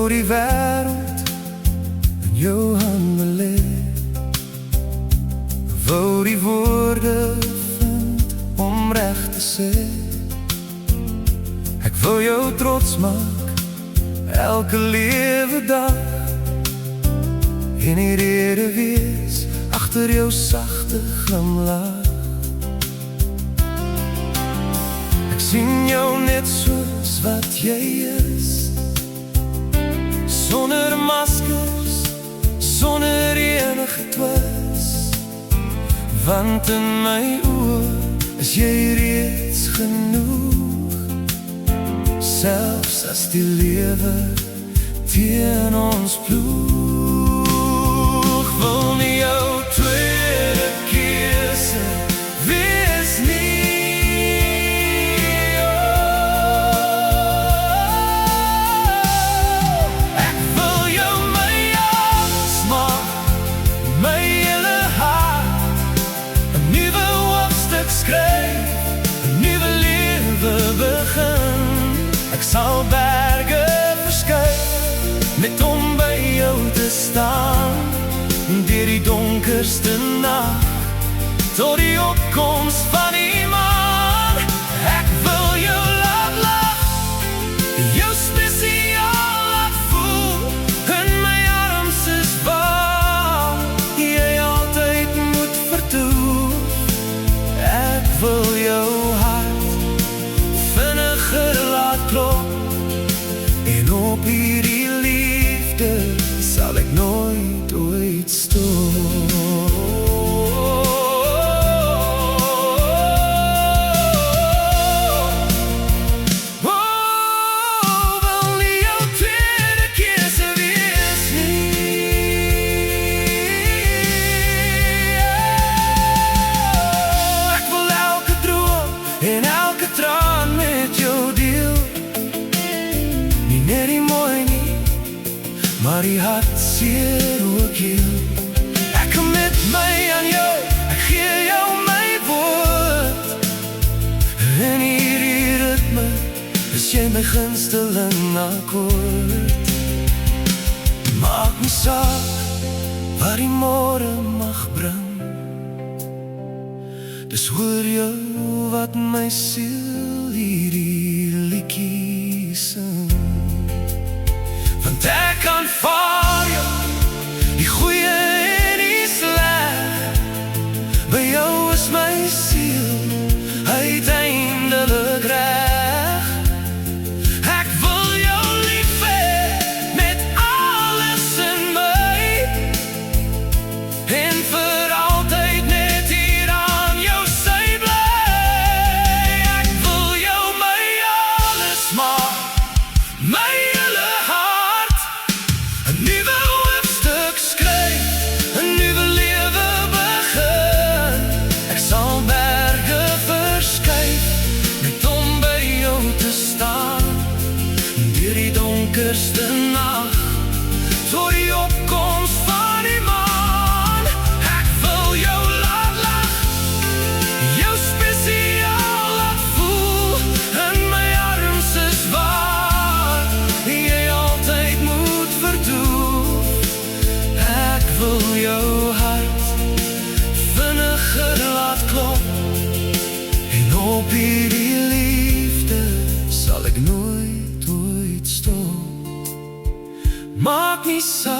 wou die wêreld in jou hande lê, wou die woorde vind om reg te sê. Ek wil jou trots maak elke lewe dag, en die rede wees agter jou sagte glimlach. Ek sien jou net soos wat jy is, sonder maskers, sonder enige twis, want in my oë is jy reeds genoeg, selfs as die lewe teen ons ploeg. Wil nie jou tweede keuse wees nie, ek wil jou my alles maak, my hele hart, 'n nuwe hoofstuk skryf, 'n nuwe lewe begin. Ek sal berge verskuif net om by jou te staan, deur die donkerste nag tot die opkoms van die maan. Ek wil jou laat lag, jou spesiaal laat voel, in my arms is waar jy altyd moet vertoef. Ek wil jou hart vinniger laat klop, en op hierdie liefde sal ek nooit ooit stop. Wil nie jou tweede keuse wees nie, ek wil elke droom en elke traan met jou deel, nie net die mooi nie, maar die hartseer ook heel. Ek commit my aan jou, ek gee jou my woord, en hierdie ritme is jy my gunsteling akkoord. Maak nie saak wat die môre mag bring, dis oor jou wat my siel hierdie liedjie sing. Want ek kan vir jou die goeie en die sleg, by jou is my siel uiteindelik reg. Ek wil jou lief hê met alles in my, en vir altyd net hier aan jou sy bly. Ek wil jou my alles maak, my hele hart, 'n nuwe hoofstuk skryf, 'n nuwe lewe begin. Ek sal berge verskuif net om by jou te staan, deur die donkerste nag tot die opkoms van die maan. Ek wil jou laat lag, jou spesiaal laat voel, in my arms is waar jy altyd moet vertoef. Ek wil jou hart vinniger laat klop, en op hierdie liefde sal ek nooit ooit stop. Maak nie saak